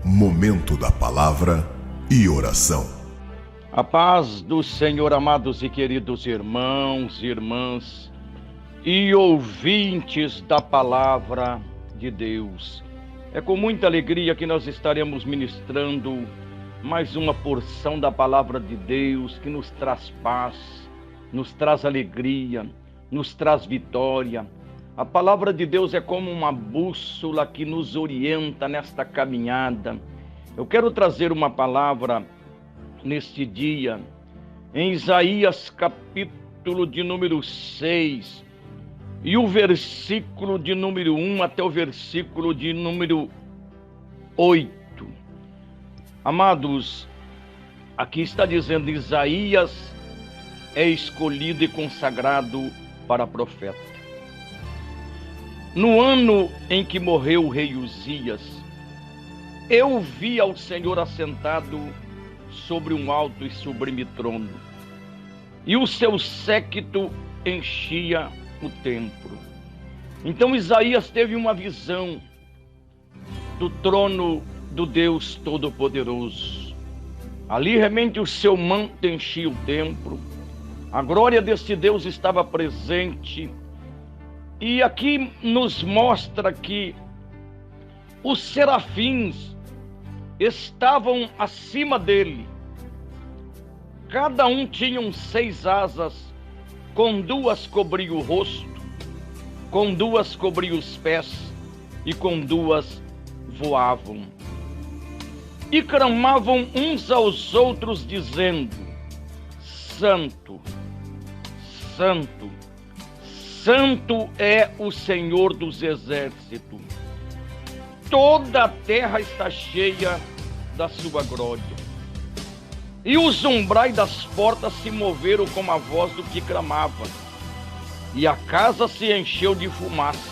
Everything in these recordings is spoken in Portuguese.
Momento da palavra e oração. A paz do Senhor, amados e queridos irmãos e irmãs e ouvintes da palavra de Deus. É com muita alegria que nós estaremos ministrando mais uma porção da palavra de Deus que nos traz paz, nos traz alegria, nos traz vitória. A palavra de Deus é como uma bússola que nos orienta nesta caminhada. Eu quero trazer uma palavra neste dia, em Isaías capítulo de número 6, e o versículo de número 1 até o versículo de número 8. Amados, aqui está dizendo: Isaías é escolhido e consagrado para profeta. No ano em que morreu o rei Uzias, eu vi ao Senhor assentado sobre um alto e sublime trono, e o seu séquito enchia o templo. Então Isaías teve uma visão do trono do Deus Todo-Poderoso. Ali realmente o seu manto enchia o templo, a glória desse Deus estava presente. E aqui nos mostra que os serafins estavam acima dele. Cada um tinha 6 asas, com 2 cobria o rosto, com 2 cobria os pés e com 2 voavam. E clamavam uns aos outros dizendo: Santo, Santo, Santo é o Senhor dos exércitos. Toda a terra está cheia da sua glória. E os umbrais das portas se moveram como a voz do que clamava, e a casa se encheu de fumaça.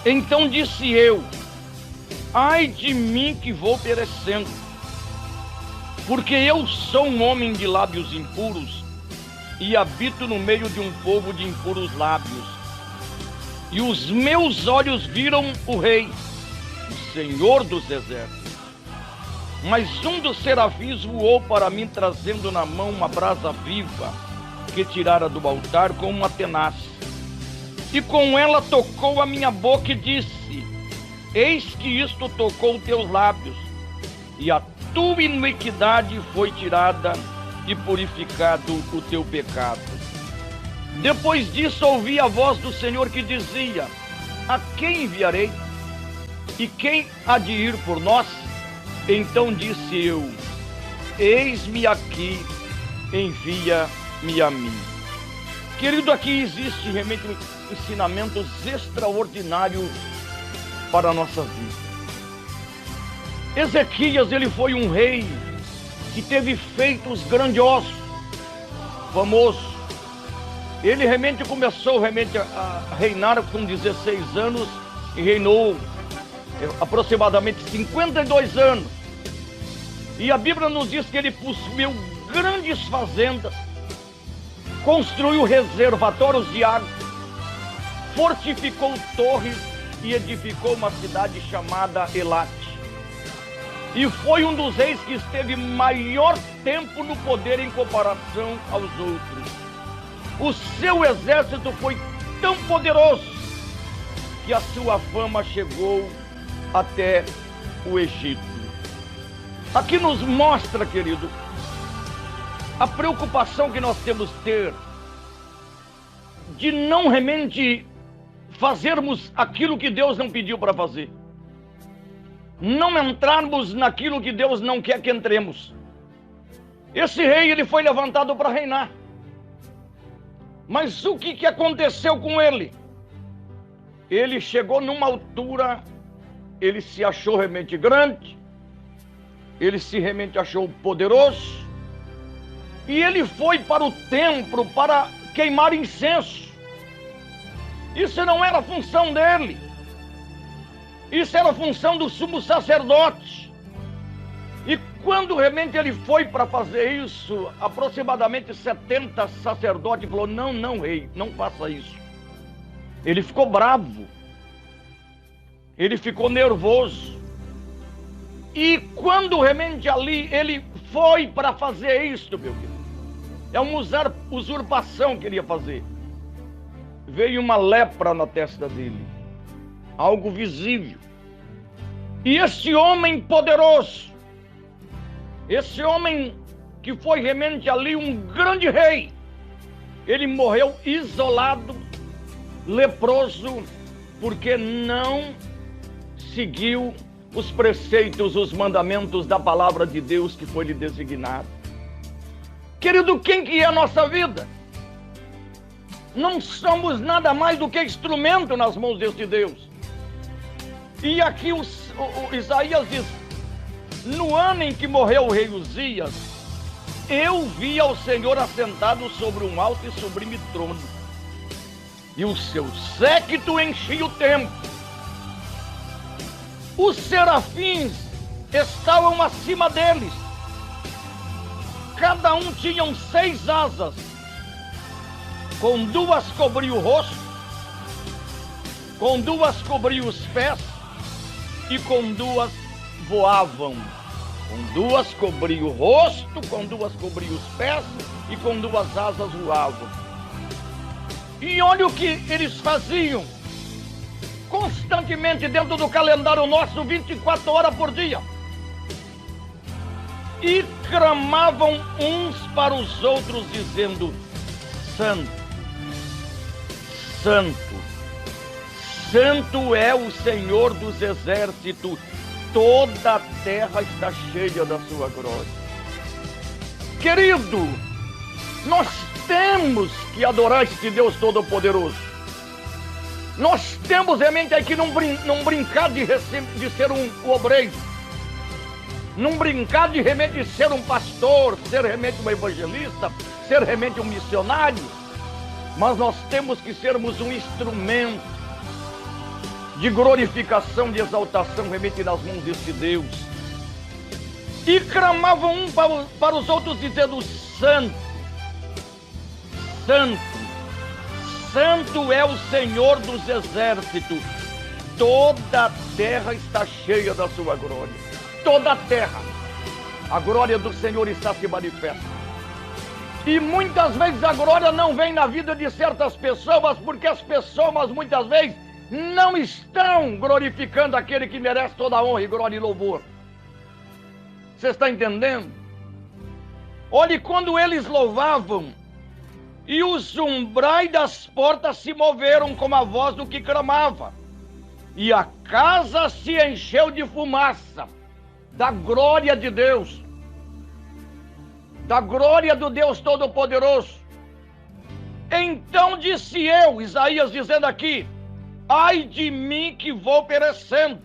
Então disse eu: ai de mim que vou perecendo, porque eu sou um homem de lábios impuros, e habito no meio de um povo de impuros lábios. E os meus olhos viram o Rei, o Senhor dos exércitos. Mas um dos serafins voou para mim, trazendo na mão uma brasa viva, que tirara do altar com uma tenaz. E com ela tocou a minha boca e disse: eis que isto tocou teus lábios, e a tua iniquidade foi tirada, e purificado o teu pecado. Depois disso ouvi a voz do Senhor que dizia: a quem enviarei? E quem há de ir por nós? Então disse eu: eis-me aqui, envia-me a mim. Querido, aqui existe realmente ensinamentos extraordinários para a nossa vida. Ezequias, ele foi um rei que teve feitos grandiosos, famoso. Ele realmente começou a reinar com 16 anos e reinou aproximadamente 52 anos. E a Bíblia nos diz que ele possuiu grandes fazendas, construiu reservatórios de água, fortificou torres e edificou uma cidade chamada Elate. E foi um dos reis que esteve maior tempo no poder em comparação aos outros. O seu exército foi tão poderoso que a sua fama chegou até o Egito. Aqui nos mostra, querido, a preocupação que nós temos que ter de não realmente fazermos aquilo que Deus não pediu para fazer. Não entrarmos naquilo que Deus não quer que entremos. Esse rei, ele foi levantado para reinar. Mas o que aconteceu com ele? Ele chegou numa altura, ele se achou realmente grande, ele se realmente achou poderoso, e ele foi para o templo para queimar incenso. Isso não era a função dele. Isso era a função do sumo sacerdote. E quando realmente ele foi para fazer isso, aproximadamente 70 sacerdotes falou: não, rei, não faça isso. Ele ficou bravo. Ele ficou nervoso. E quando realmente ali ele foi para fazer isto, meu querido, é uma usurpação que ele ia fazer. Veio uma lepra na testa dele, algo visível. E esse homem poderoso, esse homem que foi realmente ali um grande rei, ele morreu isolado, leproso, porque não seguiu os preceitos, os mandamentos da palavra de Deus que foi lhe designado. Querido, quem que é a nossa vida? Não somos nada mais do que instrumento nas mãos deste Deus. E aqui o Isaías diz: no ano em que morreu o rei Uzias, eu vi ao Senhor assentado sobre um alto e sublime trono, e o seu séquito enchia o templo. Os serafins estavam acima deles. Cada um tinha 6 asas. Com 2 cobria o rosto, com 2 cobria os pés, e com 2 voavam. Com 2 cobria o rosto, com 2 cobria os pés, e com 2 asas voavam. E olha o que eles faziam constantemente dentro do calendário nosso, 24 horas por dia. E clamavam uns para os outros, dizendo: Santo, Santo, Santo é o Senhor dos exércitos, toda a terra está cheia da sua glória. Querido, nós temos que adorar este Deus Todo-Poderoso. Nós temos realmente aqui não brincar de ser um obreiro, não brincar de realmente ser um pastor, ser realmente um evangelista, ser realmente um missionário, mas nós temos que sermos um instrumento de glorificação, de exaltação realmente nas mãos deste Deus. E clamavam um para os outros, dizendo: Santo, Santo, Santo é o Senhor dos exércitos, toda a terra está cheia da sua glória. Toda a terra, a glória do Senhor está se manifesta. E muitas vezes a glória não vem na vida de certas pessoas, porque as pessoas muitas vezes não estão glorificando aquele que merece toda a honra e glória e louvor. Você está entendendo? Olhe, quando eles louvavam, e os umbrais das portas se moveram com a voz do que clamava, e a casa se encheu de fumaça, da glória de Deus, da glória do Deus Todo-Poderoso. Então disse eu, Isaías dizendo aqui: ai de mim que vou perecendo,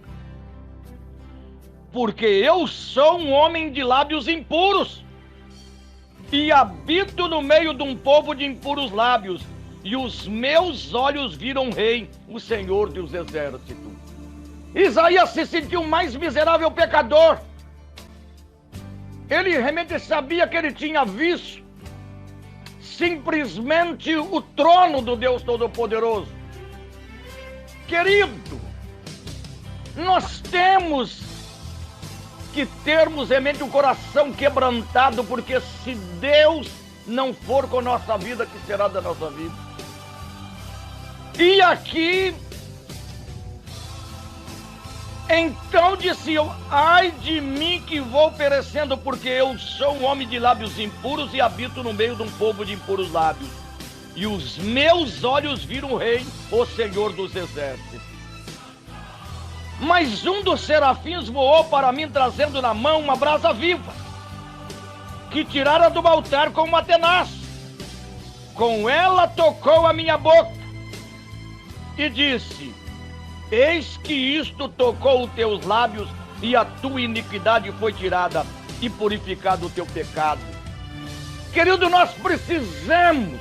porque eu sou um homem de lábios impuros, e habito no meio de um povo de impuros lábios, e os meus olhos viram o Rei, o Senhor dos exércitos. Isaías se sentiu mais miserável pecador. Ele realmente sabia que ele tinha visto simplesmente o trono do Deus Todo-Poderoso. Querido, nós temos que termos realmente um coração quebrantado, porque se Deus não for com nossa vida, que será da nossa vida? E aqui, então disse eu: ai de mim que vou perecendo, porque eu sou um homem de lábios impuros e habito no meio de um povo de impuros lábios. E os meus olhos viram o Rei, o Senhor dos exércitos. Mas um dos serafins voou para mim, trazendo na mão uma brasa viva, que tirara do altar com uma tenaz. Com ela tocou a minha boca e disse: eis que isto tocou os teus lábios, e a tua iniquidade foi tirada, e purificado o teu pecado. Querido, nós precisamos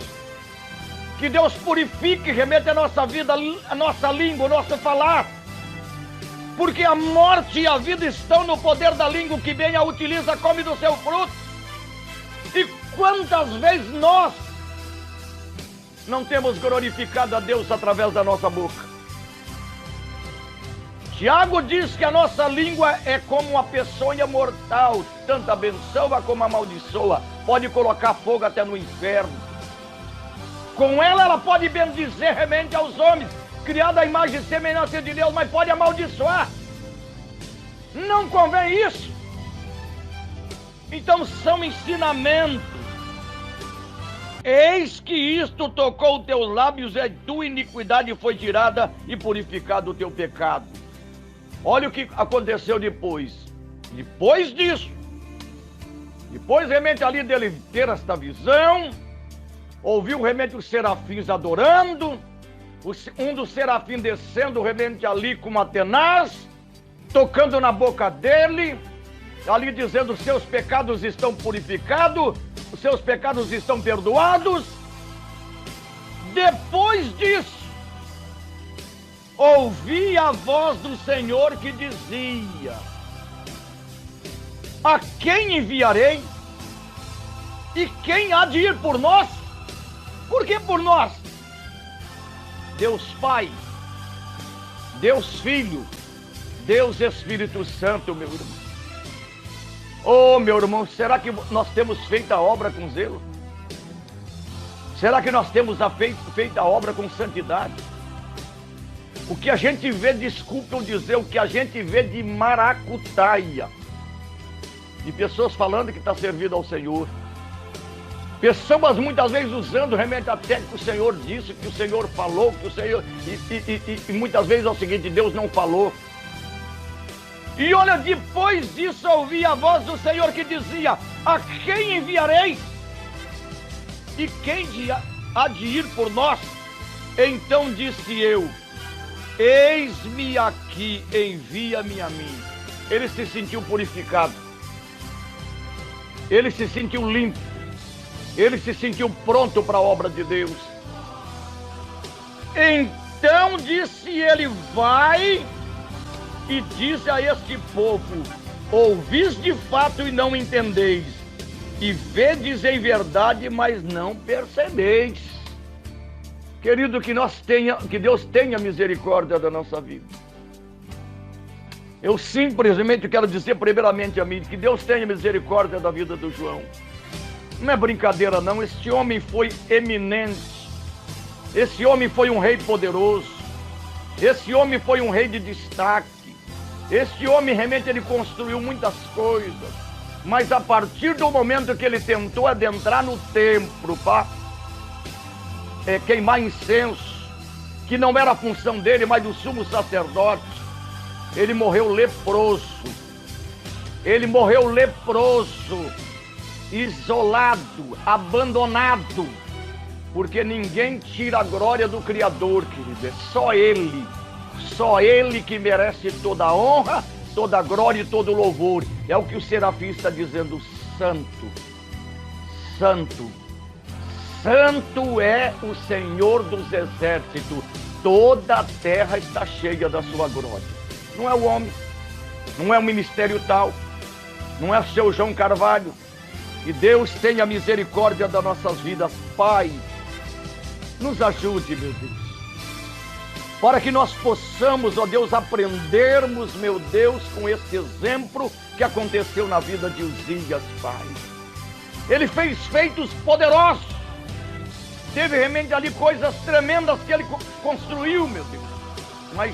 que Deus purifique e remeta a nossa vida, a nossa língua, o nosso falar. Porque a morte e a vida estão no poder da língua, que bem a utiliza, come do seu fruto. E quantas vezes nós não temos glorificado a Deus através da nossa boca? Tiago diz que a nossa língua é como uma peçonha mortal, tanto abençoa como amaldiçoa, pode colocar fogo até no inferno. Com ela pode bendizer remente aos homens, criada à imagem e semelhança de Deus, mas pode amaldiçoar. Não convém isso. Então são ensinamentos. Eis que isto tocou os teus lábios, e tua iniquidade foi tirada e purificado o teu pecado. Olha o que aconteceu depois. Depois disso, depois realmente ali dele ter esta visão, ouviu realmente os serafins adorando, um dos serafins descendo realmente ali com uma tenaz, tocando na boca dele, ali dizendo: seus pecados estão purificados, os seus pecados estão perdoados. Depois disso, ouvi a voz do Senhor que dizia: a quem enviarei? E quem há de ir por nós? Por que por nós? Deus Pai, Deus Filho, Deus Espírito Santo, meu irmão. Oh, meu irmão, será que nós temos feito a obra com zelo? Será que nós temos feito a obra com santidade? O que a gente vê, desculpem dizer, o que a gente vê de maracutaia, de pessoas falando que está servindo ao Senhor, pessoas muitas vezes usando realmente até que o Senhor disse, que o Senhor falou, que o Senhor... E muitas vezes é o seguinte: Deus não falou. E olha, depois disso ouvi a voz do Senhor que dizia: a quem enviarei? E quem há de ir por nós? Então disse eu: eis-me aqui, envia-me a mim. Ele se sentiu purificado, ele se sentiu limpo, ele se sentiu pronto para a obra de Deus. Então disse ele: vai e diz a este povo: ouvis de fato e não entendeis, e vedes em verdade, mas não percebeis. Querido, que Deus tenha misericórdia da nossa vida. Eu simplesmente quero dizer primeiramente a mim, que Deus tenha misericórdia da vida do João. Não é brincadeira não, esse homem foi eminente, esse homem foi um rei poderoso, esse homem foi um rei de destaque, esse homem realmente ele construiu muitas coisas, mas a partir do momento que ele tentou adentrar no templo para queimar incenso, que não era a função dele, mas do sumo sacerdote, ele morreu leproso, isolado, abandonado, porque ninguém tira a glória do Criador, querido, é só Ele que merece toda a honra, toda a glória e todo o louvor. É o que o serafim está dizendo: santo, santo, santo é o Senhor dos exércitos, toda a terra está cheia da sua glória. Não é o homem, não é o ministério tal, não é o seu João Carvalho. Que Deus tenha misericórdia das nossas vidas. Pai, nos ajude, meu Deus, para que nós possamos, ó Deus, aprendermos, meu Deus, com esse exemplo que aconteceu na vida de Uzias, Pai. Ele fez feitos poderosos, teve realmente ali coisas tremendas que ele construiu, meu Deus, mas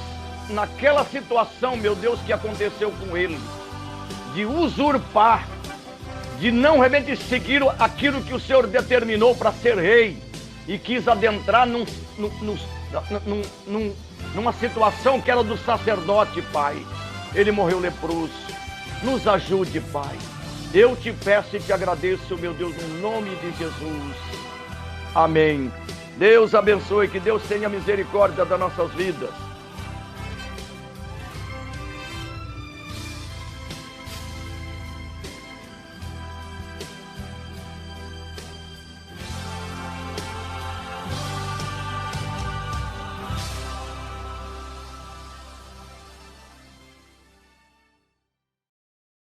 naquela situação, meu Deus, que aconteceu com ele, de usurpar, de não realmente seguir aquilo que o Senhor determinou para ser rei, e quis adentrar numa situação que era do sacerdote, Pai. Ele morreu leproso. Nos ajude, Pai. Eu te peço e te agradeço, meu Deus, no nome de Jesus. Amém. Deus abençoe, que Deus tenha misericórdia das nossas vidas.